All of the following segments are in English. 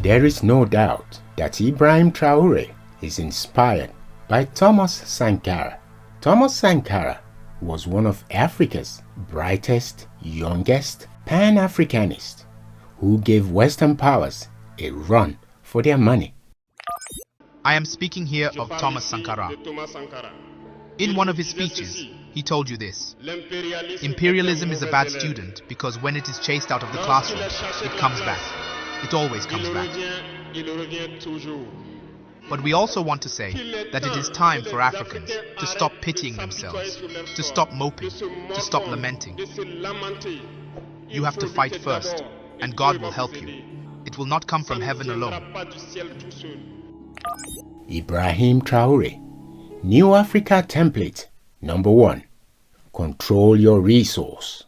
There is no doubt that Ibrahim Traore is inspired by Thomas Sankara. Thomas Sankara was one of Africa's brightest, youngest Pan-Africanists who gave Western powers a run for their money. I am speaking here of Thomas Sankara. In one of his speeches, he told you this: imperialism is a bad student because when it is chased out of the classroom, it comes back. It always comes back. But we also want to say that it is time for Africans to stop pitying themselves, to stop moping, to stop lamenting. You have to fight first, and God will help you. It will not come from heaven alone. Ibrahim Traore, New Africa Template number 1. Control your resource.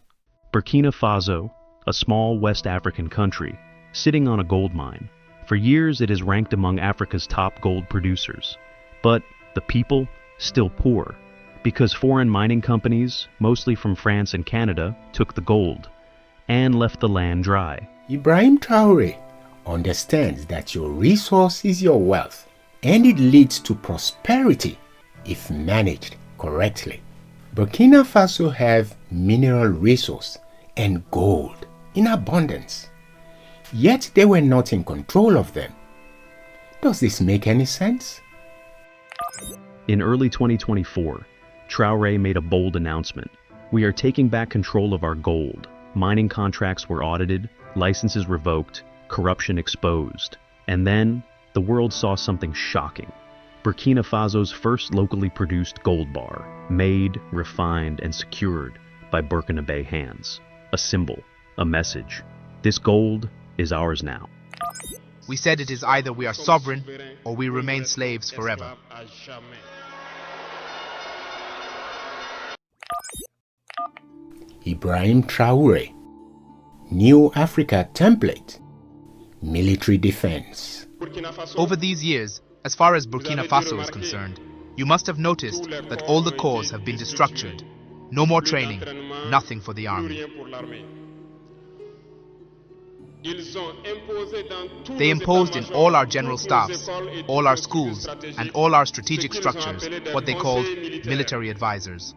Burkina Faso, a small West African country, sitting on a gold mine. For years it is ranked among Africa's top gold producers. But the people, still poor, because foreign mining companies, mostly from France and Canada, took the gold and left the land dry. Ibrahim Traore understands that your resource is your wealth, and it leads to prosperity if managed correctly. Burkina Faso have mineral resource and gold in abundance, yet they were not in control of them. Does this make any sense? In early 2024, Traore made a bold announcement. We are taking back control of our gold. Mining contracts were audited, licenses revoked, corruption exposed. And then, the world saw something shocking. Burkina Faso's first locally produced gold bar, made, refined, and secured by Burkinabe hands. A symbol, a message. This gold is ours now. We said it is either we are sovereign or we remain slaves forever. Ibrahim Traore, New Africa Template, Military Defense. Over these years, as far as Burkina Faso is concerned, you must have noticed that all the corps have been destructured. No more training, nothing for the army. They imposed in all our general staffs, all our schools, and all our strategic structures what they called military advisors.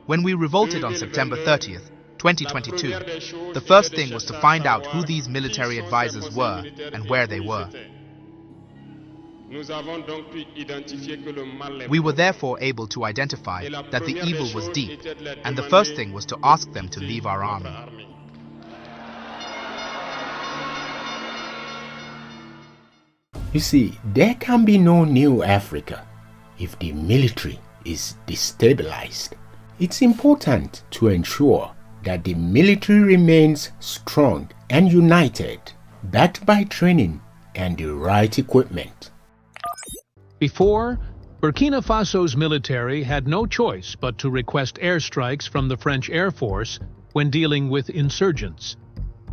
When we revolted on September 30th, 2022, the first thing was to find out who these military advisors were and where they were. We were therefore able to identify that the evil was deep, and the first thing was to ask them to leave our army. You see, there can be no new Africa if the military is destabilized. It's important to ensure that the military remains strong and united, backed by training and the right equipment. Before, Burkina Faso's military had no choice but to request airstrikes from the French Air Force when dealing with insurgents.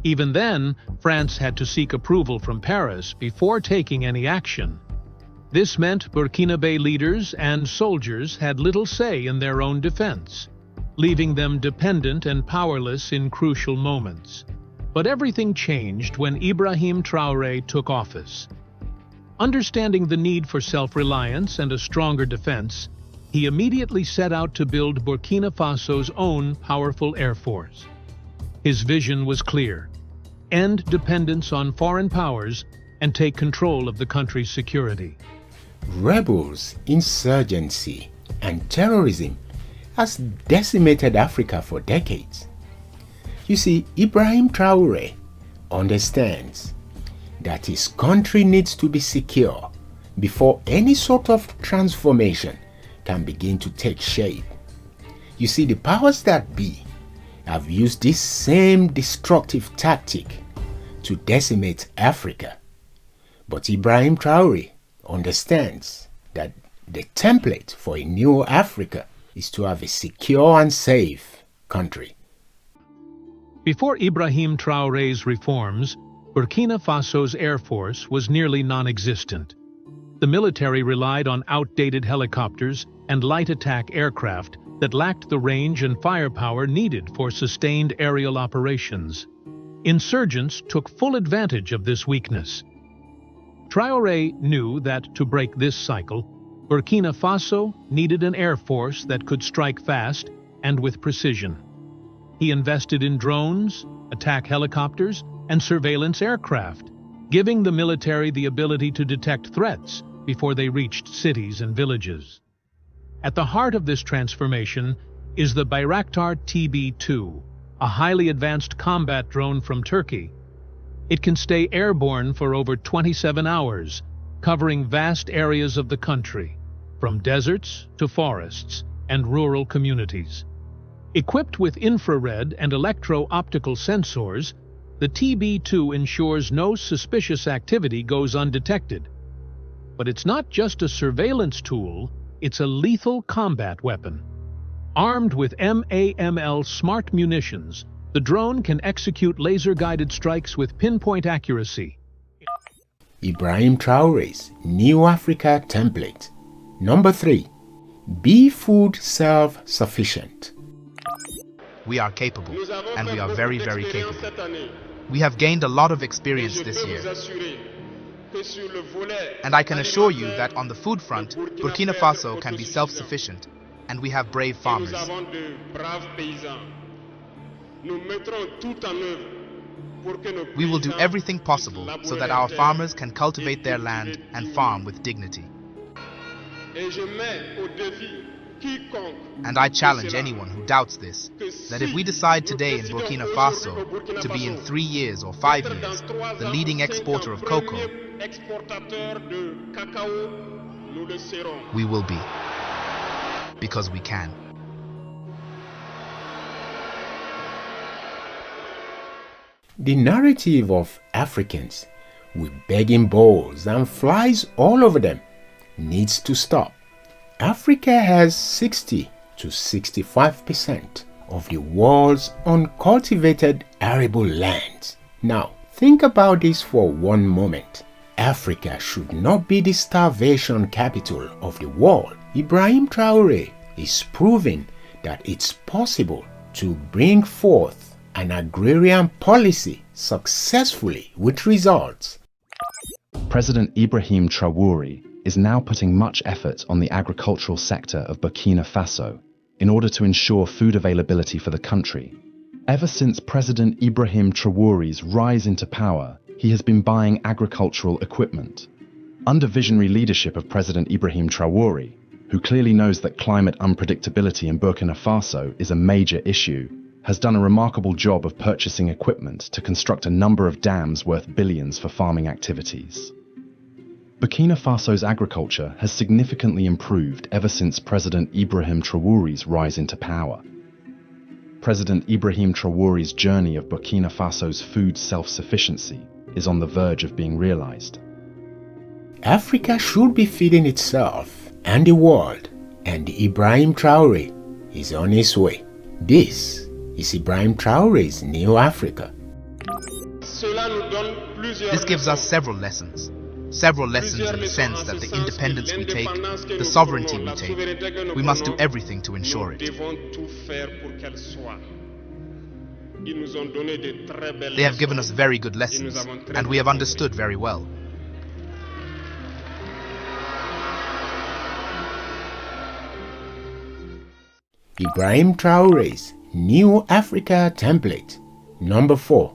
Even then, France had to seek approval from Paris before taking any action. This meant Burkinabe leaders and soldiers had little say in their own defense, leaving them dependent and powerless in crucial moments. But everything changed when Ibrahim Traore took office. Understanding the need for self-reliance and a stronger defense, he immediately set out to build Burkina Faso's own powerful air force. His vision was clear: end dependence on foreign powers and take control of the country's security. Rebels, insurgency, and terrorism has decimated Africa for decades. You see, Ibrahim Traore understands that his country needs to be secure before any sort of transformation can begin to take shape. You see, the powers that be have used this same destructive tactic to decimate Africa. But Ibrahim Traore understands that the template for a new Africa is to have a secure and safe country. Before Ibrahim Traore's reforms, Burkina Faso's air force was nearly non-existent. The military relied on outdated helicopters and light attack aircraft that lacked the range and firepower needed for sustained aerial operations. Insurgents took full advantage of this weakness. Traore knew that to break this cycle, Burkina Faso needed an air force that could strike fast and with precision. He invested in drones, attack helicopters, and surveillance aircraft, giving the military the ability to detect threats before they reached cities and villages. At the heart of this transformation is the Bayraktar TB2, a highly advanced combat drone from Turkey. It can stay airborne for over 27 hours, covering vast areas of the country, from deserts to forests and rural communities. Equipped with infrared and electro-optical sensors, the TB2 ensures no suspicious activity goes undetected. But it's not just a surveillance tool, it's a lethal combat weapon. Armed with MAML smart munitions, the drone can execute laser-guided strikes with pinpoint accuracy. Ibrahim Traore's New Africa Template. Number 3. Be food self-sufficient. We are capable, and we are very, very capable. We have gained a lot of experience this year. And I can assure you that on the food front, Burkina Faso can be self-sufficient, and we have brave farmers. We will do everything possible so that our farmers can cultivate their land and farm with dignity. And I challenge anyone who doubts this, that if we decide today in Burkina Faso to be in 3 years or 5 years the leading exporter of cocoa, we will be. Because we can. The narrative of Africans with begging bowls and flies all over them needs to stop. Africa has 60 to 65% of the world's uncultivated arable lands. Now, think about this for one moment. Africa should not be the starvation capital of the world. Ibrahim Traore is proving that it's possible to bring forth an agrarian policy successfully with results. President Ibrahim Traore is now putting much effort on the agricultural sector of Burkina Faso in order to ensure food availability for the country. Ever since President Ibrahim Traore's rise into power, he has been buying agricultural equipment. Under visionary leadership of President Ibrahim Traore, who clearly knows that climate unpredictability in Burkina Faso is a major issue, has done a remarkable job of purchasing equipment to construct a number of dams worth billions for farming activities. Burkina Faso's agriculture has significantly improved ever since President Ibrahim Traore's rise into power. President Ibrahim Traore's journey of Burkina Faso's food self-sufficiency is on the verge of being realized. Africa should be feeding itself and the world, and Ibrahim Traore is on his way. This is Ibrahim Traore's New Africa. This gives us several lessons. Several lessons in the sense that the independence we take, the sovereignty we take, we must do everything to ensure it. They have given us very good lessons, and we have understood very well. Ibrahim Traore's New Africa Template. Number 4.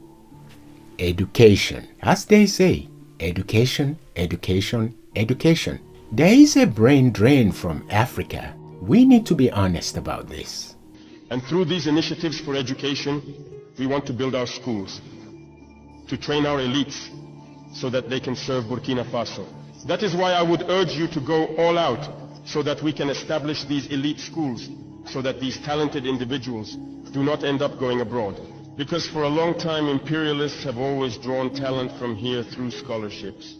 Education. As they say, education, education, education. There is a brain drain from Africa. We need to be honest about this. And through these initiatives for education, we want to build our schools, to train our elites so that they can serve Burkina Faso. That is why I would urge you to go all out so that we can establish these elite schools, so that these talented individuals do not end up going abroad. Because for a long time, imperialists have always drawn talent from here through scholarships.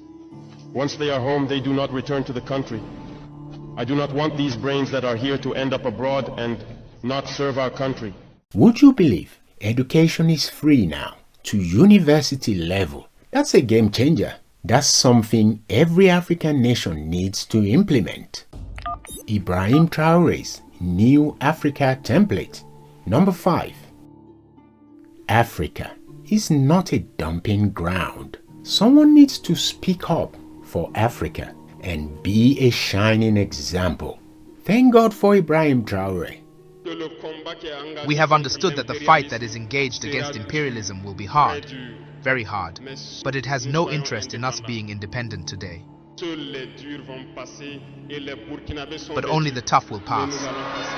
Once they are home, they do not return to the country. I do not want these brains that are here to end up abroad and not serve our country. Would you believe education is free now to university level? That's a game changer. That's something every African nation needs to implement. Ibrahim Traore's New Africa Template. Number 5. Africa is not a dumping ground. Someone needs to speak up for Africa and be a shining example. Thank God for Ibrahim Traore. We have understood that the fight that is engaged against imperialism will be hard, very hard, but it has no interest in us being independent today. But only the tough will pass,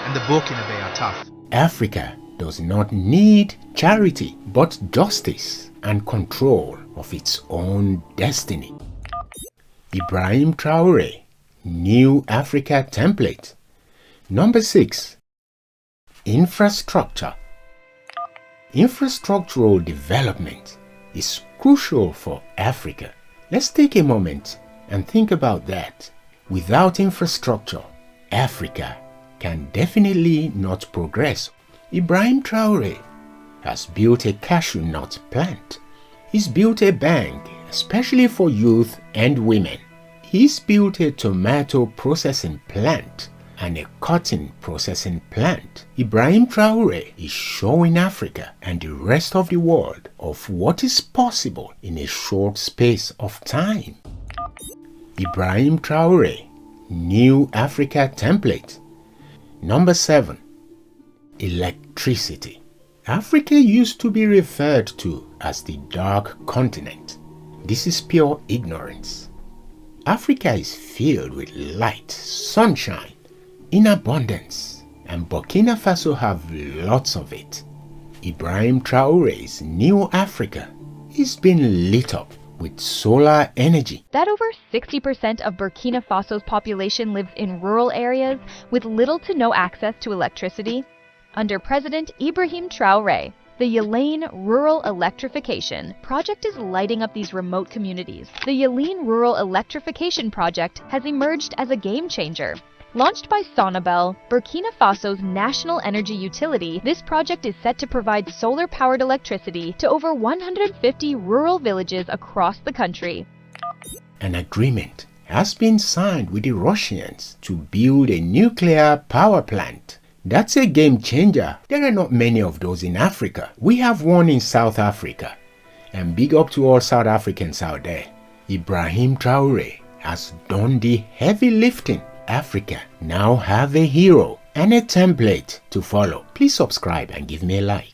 and the Burkinabe are tough. Africa does not need charity, but justice and control of its own destiny. Ibrahim Traore, New Africa Template. Number 6. Infrastructure. Infrastructural development is crucial for Africa. Let's take a moment and think about that. Without infrastructure, Africa can definitely not progress. Ibrahim Traore has built a cashew nut plant. He's built a bank, especially for youth and women. He's built a tomato processing plant and a cotton processing plant. Ibrahim Traore is showing Africa and the rest of the world of what is possible in a short space of time. Ibrahim Traore, New Africa Template. Number 7. Electricity. Africa used to be referred to as the Dark Continent. This is pure ignorance. Africa is filled with light, sunshine, in abundance, and Burkina Faso have lots of it. Ibrahim Traore's New Africa is being lit up with solar energy. That over 60% of Burkina Faso's population lives in rural areas with little to no access to electricity. Under President Ibrahim Traore, the Yelane Rural Electrification Project is lighting up these remote communities. The Yelane Rural Electrification Project has emerged as a game changer. Launched by Sonabel, Burkina Faso's national energy utility, this project is set to provide solar-powered electricity to over 150 rural villages across the country. An agreement has been signed with the Russians to build a nuclear power plant. That's a game changer. There are not many of those in Africa. We have one in South Africa. And big up to all South Africans out there. Ibrahim Traore has done the heavy lifting. Africa now have a hero and a template to follow. Please subscribe and give me a like.